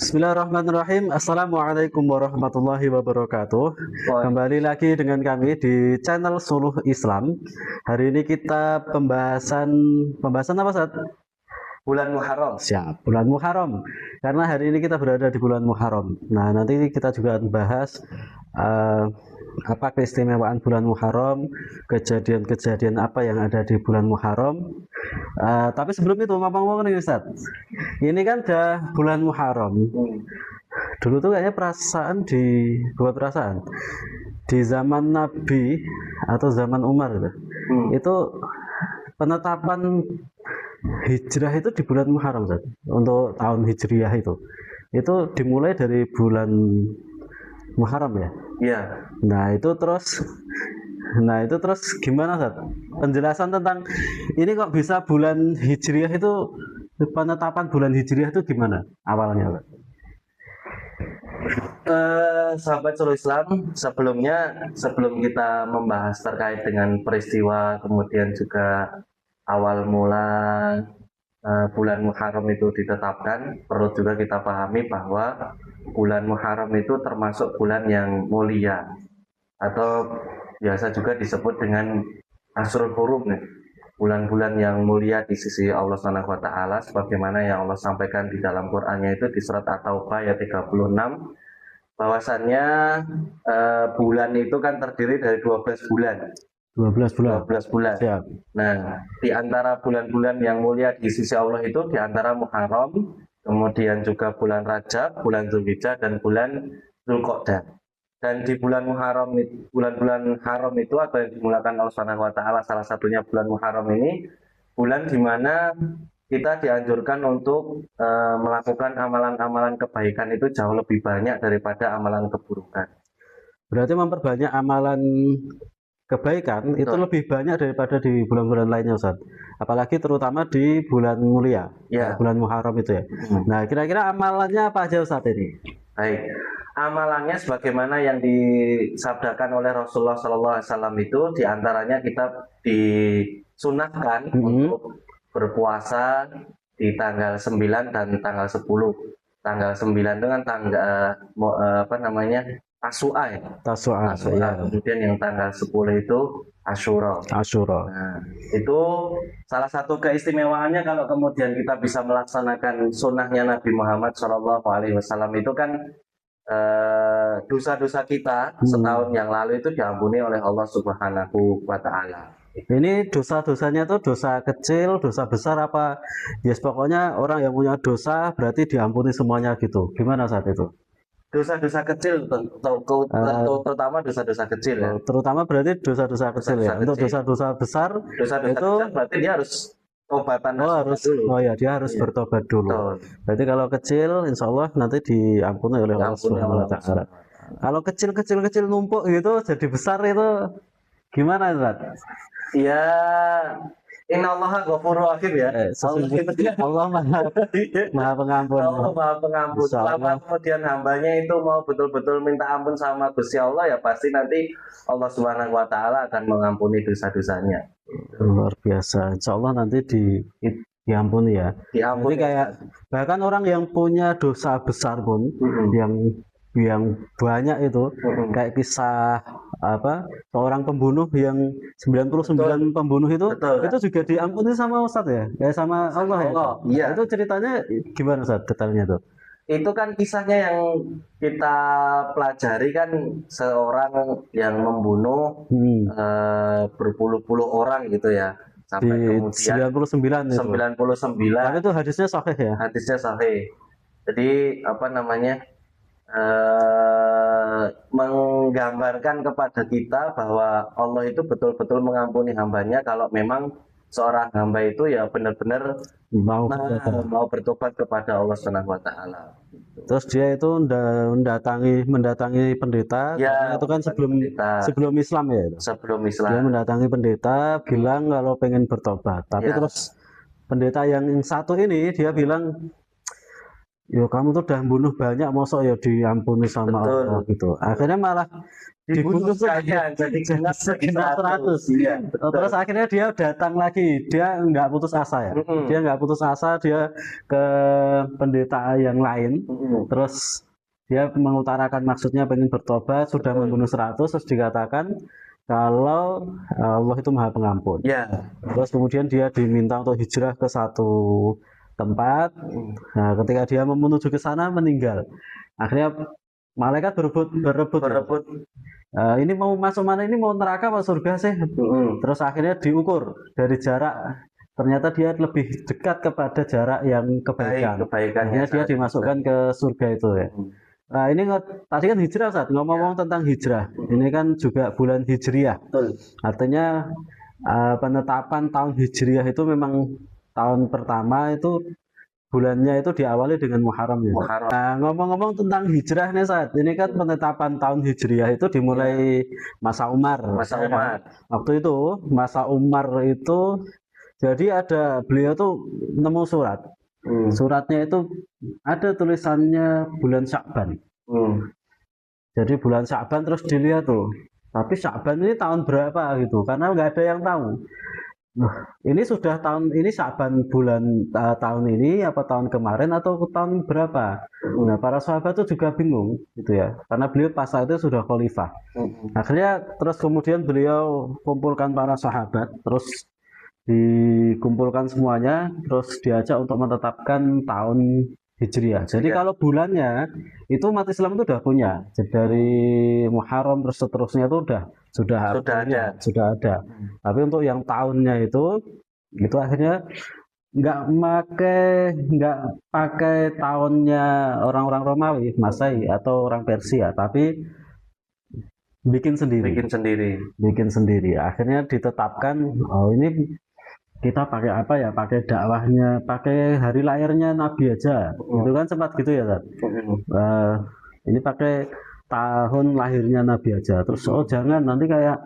Bismillahirrahmanirrahim. Assalamualaikum warahmatullahi wabarakatuh. Kembali lagi dengan kami di channel Suluh Islam. Hari ini kita pembahasan apa, Ustaz? Bulan Muharram. Siap, bulan Muharram. Karena hari ini kita berada di bulan Muharram. Nah, nanti kita juga akan bahas apa keistimewaan bulan Muharram, kejadian-kejadian apa yang ada di bulan Muharram. Tapi sebelum itu, ngomong-ngomong nih Ustaz, ini kan udah bulan Muharram. Dulu tuh kayaknya buat perasaan di zaman Nabi atau zaman Umar itu penetapan hijrah itu di bulan Muharram, Ustaz. Untuk tahun hijriah itu dimulai dari bulan Muharram ya. Iya. Nah itu terus gimana, Ustaz? Penjelasan tentang ini kok bisa bulan hijriah itu, penetapan bulan hijriah itu gimana awalnya, Pak? Sahabat Suluh Islam, sebelum kita membahas terkait dengan peristiwa, kemudian juga awal mula bulan Muharram itu ditetapkan, perlu juga kita pahami bahwa bulan Muharram itu termasuk bulan yang mulia, atau biasa juga disebut dengan Ashurul Hurum, bulan-bulan yang mulia di sisi Allah Subhanahu wa taala, sebagaimana yang Allah sampaikan di dalam Qur'annya itu di surat At-Taubah ayat 36, bahwasannya bulan itu kan terdiri dari 12 bulan. 12 bulan. 12 bulan. Siap. Nah, di antara bulan-bulan yang mulia di sisi Allah itu di antara Muharram, kemudian juga bulan Rajab, bulan Dzulhijjah, dan bulan Dzulqa'dah. Dan di bulan Muharram, bulan-bulan haram itu atau yang dimulakan Allah Subhanahu wa taala, salah satunya bulan Muharram ini bulan di mana kita dianjurkan untuk melakukan amalan-amalan kebaikan itu jauh lebih banyak daripada amalan keburukan. Berarti memperbanyak amalan kebaikan itu lebih banyak daripada di bulan-bulan lainnya, Ustaz. Apalagi terutama di bulan mulia, ya. Bulan Muharram itu ya. Nah, kira-kira amalannya apa aja, Ustaz ini? Baik, amalannya sebagaimana yang disabdakan oleh Rasulullah SAW itu diantaranya kita disunahkan untuk berpuasa di tanggal 9 dan tanggal 10. Tanggal 9 dengan tanggal Tasu'a ya. Tasu'a. Ya. Kemudian yang tanggal 10 itu Asyura. Nah, itu salah satu keistimewaannya kalau kemudian kita bisa melaksanakan sunnahnya Nabi Muhammad SAW itu kan dosa-dosa kita setahun yang lalu itu diampuni oleh Allah Subhanahu wa taala. Ini dosa-dosanya itu dosa kecil, dosa besar apa? Yes, pokoknya orang yang punya dosa berarti diampuni semuanya gitu. Gimana saat itu? Dosa-dosa kecil, terutama dosa-dosa kecil ya. Terutama berarti dosa-dosa kecil ya. Untuk dosa-dosa besar, itu berarti dia harus tobatan dulu. Oh ya, dia harus bertobat dulu. Betul. Berarti kalau kecil, insya Allah nanti diampuni oleh Allah Subhanahu wa taala. Kalau kecil numpuk gitu jadi besar itu gimana, Ustaz? Ya, Innallaha ghafurur rahim ya. Allah maha pengampun. Allah maha pengampun. Selama kemudian hambanya itu mau betul-betul minta ampun sama Gusti Allah, ya pasti nanti Allah Subhanahu wa taala akan mengampuni dosa-dosanya. Luar biasa. Insya Allah nanti diampuni ya. Jadi kayak bahkan orang yang punya dosa besar pun, yang banyak itu, kayak kisah seorang pembunuh yang 99 pembunuh itu, itu juga diampuni sama Ustadz ya, kayak sama Allah ya. Iya. Itu ceritanya gimana, Ustadz, detailnya tuh? Itu kan kisahnya yang kita pelajari kan, seorang yang membunuh berpuluh-puluh orang gitu ya, sampai kemudian 99. Tapi itu hadisnya sahih ya? Hadisnya sahih. Jadi menggambarkan kepada kita bahwa Allah itu betul-betul mengampuni hambanya kalau memang seorang hamba itu ya benar-benar mau bertobat kepada Allah Subhanahu wa taala. Terus dia itu mendatangi pendeta, ya, itu kan sebelum Islam ya. Sebelum Islam. Dia mendatangi pendeta, bilang kalau pengen bertobat. Tapi terus pendeta yang satu ini dia bilang, ya kamu tuh udah bunuh banyak, mosok ya diampuni sama Betul. Allah gitu. Akhirnya malah Dibunuh dibunuh tuh sekalian jadi genap segenap 100. Iya, Terus akhirnya dia datang lagi, dia nggak putus asa ya. Mm-mm. Dia nggak putus asa, dia ke pendeta yang lain, Mm-mm. terus dia mengutarakan maksudnya pengen bertobat, sudah Betul. membunuh 100, terus dikatakan kalau Allah itu Maha Pengampun. Ya. Terus kemudian dia diminta untuk hijrah ke satu tempat. Nah, ketika dia menuju ke sana meninggal. Akhirnya malaikat berebut. Berebut. Ini mau masuk mana, ini mau neraka atau surga sih? Terus akhirnya diukur dari jarak. Ternyata dia lebih dekat kepada jarak yang kebaikan. Kebaikannya Akhirnya dia sangat dimasukkan ke surga itu ya. Nah, ini tadi kan hijrah, Ustaz. Ngomong-ngomong tentang hijrah. Ini kan juga bulan Hijriah. Betul. Artinya penetapan tahun Hijriah itu memang tahun pertama itu bulannya itu diawali dengan Muharram ya. Muharram. Nah, ngomong-ngomong tentang hijrah nih saat ini kan penetapan tahun Hijriah itu dimulai masa Umar. Masa Umar. Waktu itu masa Umar itu jadi ada beliau tuh nemu surat. Suratnya itu ada tulisannya bulan Sya'ban. Jadi bulan Sya'ban terus dilihat tuh. Tapi Sya'ban ini tahun berapa gitu? Karena nggak ada yang tahu. Nah, ini sudah tahun ini Sya'ban bulan tahun ini apa tahun kemarin atau tahun berapa? Nah, para sahabat itu juga bingung gitu ya. Karena beliau pas saat itu sudah khalifah. Akhirnya terus kemudian beliau kumpulkan para sahabat, terus dikumpulkan semuanya, terus diajak untuk menetapkan tahun Hijriah. Jadi kalau bulannya itu umat Islam itu udah punya. Jadi dari Muharram terus seterusnya itu sudah ada. Tapi untuk yang tahunnya itu akhirnya nggak pakai tahunnya orang-orang Romawi, Masehi atau orang Persia, tapi bikin sendiri. Akhirnya ditetapkan, oh ini kita pakai apa ya? Pakai dakwahnya, pakai hari lahirnya Nabi aja. Itu kan sempat gitu ya, Tat? Ini pakai tahun lahirnya Nabi aja. Terus oh jangan nanti kayak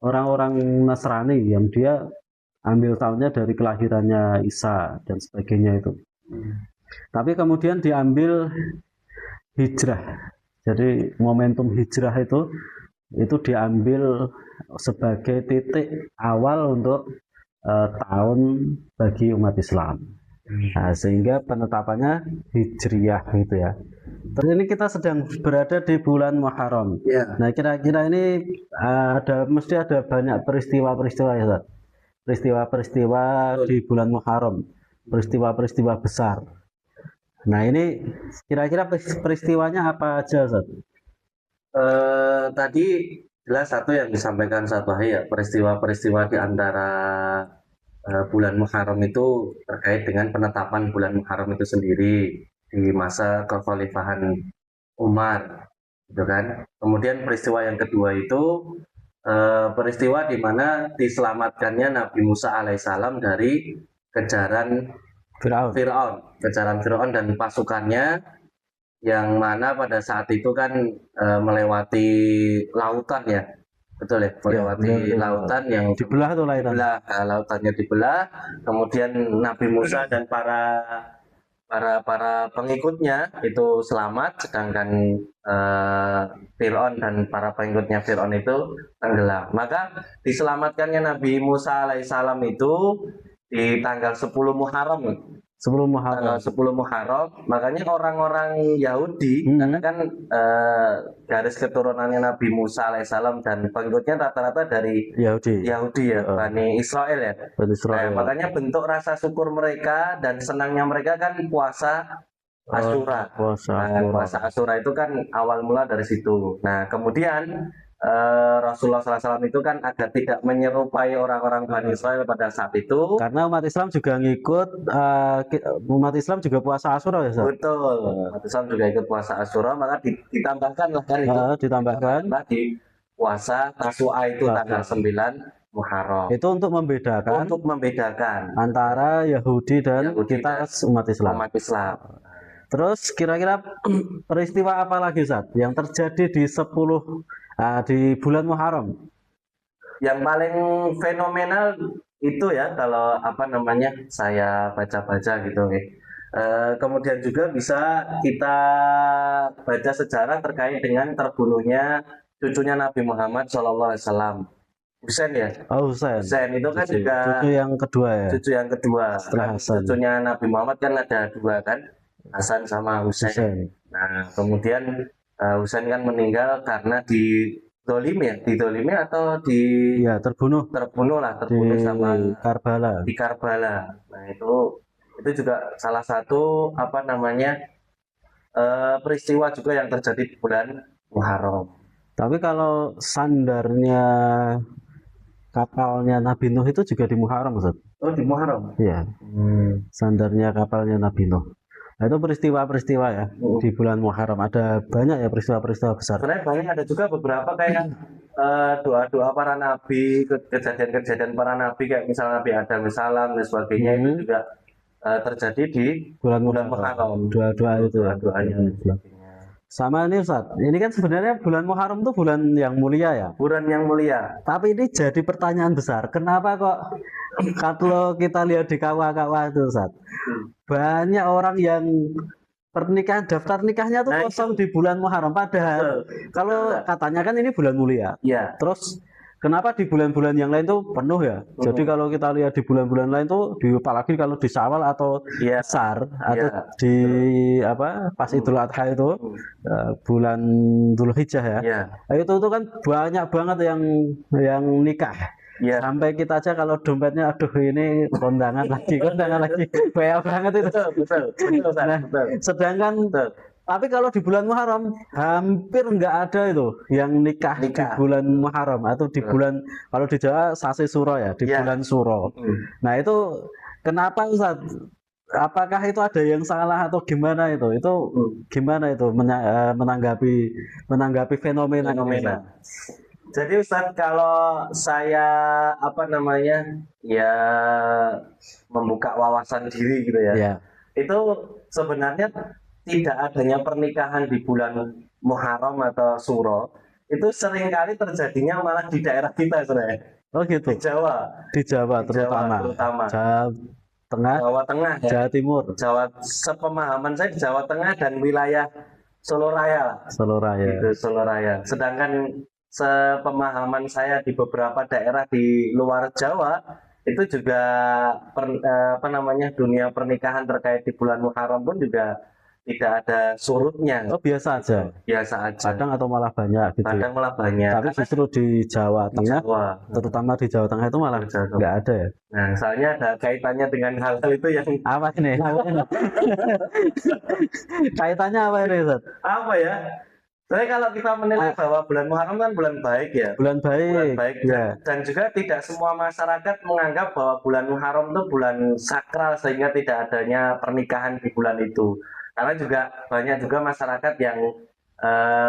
orang-orang Nasrani yang dia ambil tahunnya dari kelahirannya Isa dan sebagainya itu. Tapi kemudian diambil hijrah. Jadi momentum hijrah itu diambil sebagai titik awal untuk tahun bagi umat Islam. Nah, sehingga penetapannya Hijriyah gitu ya. Terus ini kita sedang berada di bulan Muharram. Nah, kira-kira ini mesti ada banyak peristiwa-peristiwa ya, Ustaz. Peristiwa-peristiwa di bulan Muharram, peristiwa-peristiwa besar. Nah, ini kira-kira peristiwanya apa aja, Ustaz? Tadi jelas satu yang disampaikan Ustaz Wahyu ya, peristiwa-peristiwa di antara bulan Muharram itu terkait dengan penetapan bulan Muharram itu sendiri di masa kekhalifahan Umar, gitu kan. Kemudian peristiwa yang kedua itu peristiwa di mana diselamatkannya Nabi Musa alaihissalam dari kejaran Firaun dan pasukannya, yang mana pada saat itu kan melewati lautan ya. Betul ya, melewati lautan yang dibelah tuh lautannya dibelah. Kemudian Nabi Musa dan para pengikutnya itu selamat, sedangkan Fir'aun dan para pengikutnya Fir'aun itu tenggelam. Maka diselamatkannya Nabi Musa alaihissalam itu di tanggal 10 Muharram. 10 Muharram. Makanya orang-orang Yahudi, karena kan garis keturunannya Nabi Musa alaihissalam dan pengikutnya rata-rata dari Yahudi ya, Bani Israel ya. Nah, makanya bentuk rasa syukur mereka dan senangnya mereka kan puasa Asyura. Puasa Asyura itu kan awal mula dari situ. Nah, kemudian Rasulullah SAW itu kan agar tidak menyerupai orang-orang Bani Israel pada saat itu, karena umat Islam juga umat Islam juga puasa Asyura ya, Ustaz? Betul, umat Islam juga ikut puasa Asyura, maka ditambahkan lah kan itu di puasa Tasu'a itu tanggal 9 Muharram. Itu untuk membedakan antara Yahudi dan kita umat Islam. Terus kira-kira peristiwa apa lagi, Ustaz, yang terjadi di di bulan Muharram? Yang paling fenomenal itu ya, kalau saya baca-baca gitu Kemudian juga bisa kita baca sejarah terkait dengan terbunuhnya cucunya Nabi Muhammad SAW, Husain ya. Oh, Husain. Husain itu kan juga Cucu yang kedua ya. cucu yang kedua. Setelah Kan Hasan. cucunya Nabi Muhammad kan ada dua kan, Hasan sama Husain. Husain. Nah, kemudian Husain kan meninggal karena didolimi atau Ya, terbunuh terbunuh di sama Karbala. di Karbala. Nah, itu juga salah satu apa namanya peristiwa juga yang terjadi di bulan Muharram. Tapi kalau sandarnya kapalnya Nabi Nuh itu juga di Muharram, Ustaz. Oh, di Muharram. Iya, sandarnya kapalnya Nabi Nuh. Nah, itu peristiwa-peristiwa ya di bulan Muharram. Ada banyak ya peristiwa-peristiwa besar. Sebenarnya banyak, ada juga beberapa kayak doa-doa para nabi, kejadian-kejadian para nabi kayak misalnya Nabi Adam salam dan sebagainya itu juga terjadi di bulan Muharram. Doa-doa itu ya. Doa-doanya dan sebagainya. Sama ini Ustaz, ini kan sebenarnya bulan Muharram itu bulan yang mulia ya. Bulan yang mulia. Tapi ini jadi pertanyaan besar, kenapa kok kalau kita lihat di kawah-kawah itu Ustaz, banyak orang yang pernikahan, daftar nikahnya tuh Nah, kosong di bulan Muharram. Padahal kalau katanya kan ini bulan mulia. Ya. Terus kenapa di bulan-bulan yang lain tuh penuh ya? Jadi kalau kita lihat di bulan-bulan lain tuh, apalagi kalau di Syawal atau besar atau di apa pas Idul Adha itu bulan Dzulhijjah ya. Itu kan banyak banget yang nikah. Sampai kita aja kalau dompetnya aduh ini kondangan lagi banyak banget itu. Betul. Nah, sedangkan tapi kalau di bulan Muharram hampir nggak ada itu yang nikah di bulan Muharram atau di bulan, kalau di Jawa Sasi Suro ya, di bulan Suro. Nah, itu kenapa Ustaz? Apakah itu ada yang salah atau gimana itu? Itu gimana itu menanggapi fenomena ini? Jadi Ustaz, kalau saya ya membuka wawasan diri gitu ya. Itu sebenarnya tidak adanya pernikahan di bulan Muharram atau Suro itu seringkali terjadinya malah di daerah kita sebenarnya. Oh gitu. Di Jawa terutama. Jawa Tengah, ya. Jawa Timur. Sepemahaman saya di Jawa Tengah dan wilayah Solo Raya. Gitu, Solo Raya. Sedangkan sepemahaman saya di beberapa daerah di luar Jawa itu juga dunia pernikahan terkait di bulan Muharram pun juga tidak ada surutnya. Oh, biasa aja. Kadang atau malah banyak gitu. Kadang malah banyak. Tapi justru di Jawa Tengah, terutama di Jawa Tengah itu malah nggak ada ya. Nah, soalnya ada kaitannya dengan hal-hal itu yang apa ini? Kaitannya apa ini, Ustaz? Apa ya? Jadi kalau kita menilai bahwa bulan Muharram kan bulan baik ya. Bulan baik ya. Dan juga tidak semua masyarakat menganggap bahwa bulan Muharram itu bulan sakral sehingga tidak adanya pernikahan di bulan itu. Karena juga banyak juga masyarakat yang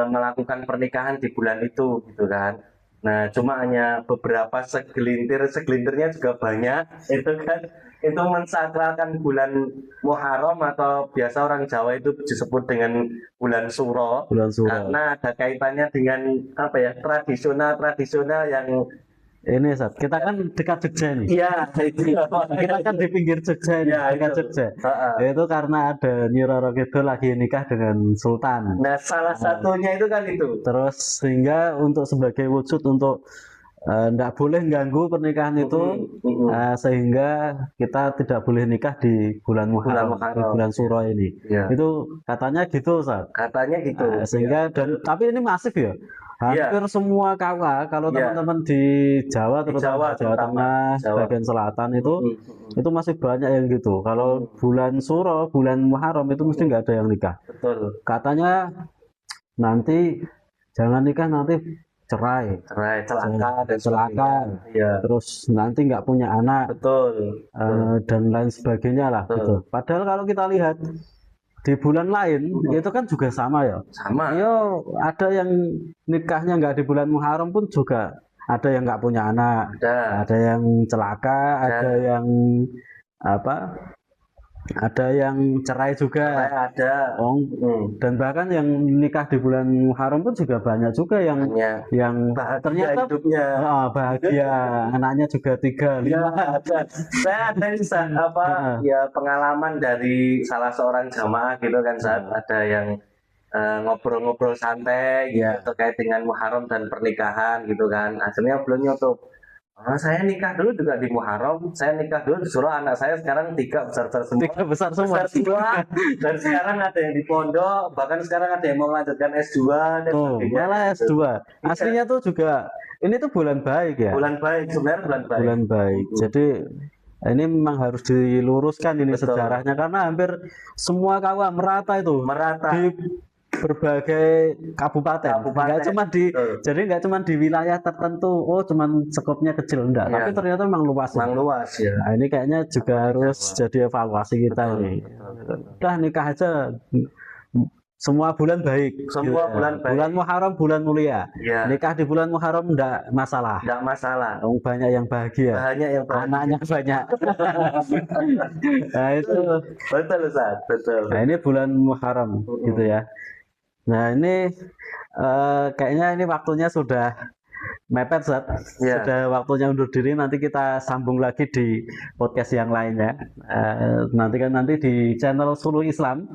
melakukan pernikahan di bulan itu gitu kan. Nah, cuma hanya beberapa segelintirnya juga banyak itu kan, itu mensakralkan bulan Muharram atau biasa orang Jawa itu disebut dengan bulan Suro. Karena ada kaitannya dengan tradisional yang ini Ustaz, kita kan dekat Jogja nih. Iya, kita kan di pinggir Jogja nih, dekat Jogja. Itu karena ada Nyi Roro Kidul lagi nikah dengan Sultan. Nah, salah satunya itu kan itu. Terus sehingga untuk sebagai wujud untuk tidak boleh ganggu pernikahan itu, sehingga kita tidak boleh nikah di bulan Muharram, di bulan Suro ini. Itu katanya gitu, Ustaz. Katanya gitu. Sehingga tapi ini masif ya. Hampir semua kawah, kalau teman-teman di Jawa, terutama Jawa Tengah, bagian selatan itu masih banyak yang gitu. Kalau bulan Suro, bulan Muharram itu mesti nggak ada yang nikah. Betul. Katanya nanti jangan nikah, nanti cerai, celaka, terus nanti nggak punya anak, dan lain sebagainya lah. Gitu. Padahal kalau kita lihat di bulan lain itu kan juga sama ya. Yo, ada yang nikahnya nggak di bulan Muharram pun juga ada yang nggak punya anak, ada yang celaka, ada yang ada yang cerai juga. Ada. Oh, dan bahkan yang nikah di bulan Muharram pun juga banyak juga yang Bahagia ternyata hidupnya. bahagia, anaknya juga 3, 5. Ada. Saya ada ya pengalaman dari salah seorang jamaah gitu kan, saat ada yang ngobrol-ngobrol santai gitu terkait dengan Muharram dan pernikahan gitu kan. Akhirnya beliau nyutup, saya nikah dulu juga di Muharram, saya nikah dulu disuruh anak saya sekarang 3 besar-besar semua. 3 besar semua. Dan sekarang ada yang di pondok, bahkan sekarang ada yang mau melanjutkan S2 dan sebagainya. Malah S2. Aslinya tuh juga ini tuh bulan baik ya. Bulan baik, sebenarnya bulan baik. Bulan baik. Jadi ini memang harus diluruskan ini sejarahnya, karena hampir semua kawan merata itu. Merata. Di berbagai kabupaten. Jadi nggak cuma di wilayah tertentu, cuma skopnya kecil, enggak, tapi ternyata memang luas. Memang luas ya. Nah, ini kayaknya juga harus jadi evaluasi kita ini. Udah nikah aja semua bulan baik. Semua bulan baik. Bulan Muharram bulan mulia. Nikah di bulan Muharram enggak masalah. Enggak masalah. Banyak yang bahagia. Anaknya banyak. Nah, itu betul Ustaz, betul. Nah, ini bulan Muharram gitu ya. Nah, ini kayaknya ini waktunya sudah mepet, Zat. Sudah waktunya undur diri. Nanti kita sambung lagi di podcast yang lainnya. Nanti di channel Suluh Islam.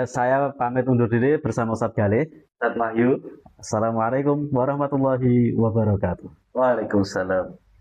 Saya pamit undur diri bersama Ustaz Galih. Ustaz Wahyu. Assalamualaikum warahmatullahi wabarakatuh. Waalaikumsalam.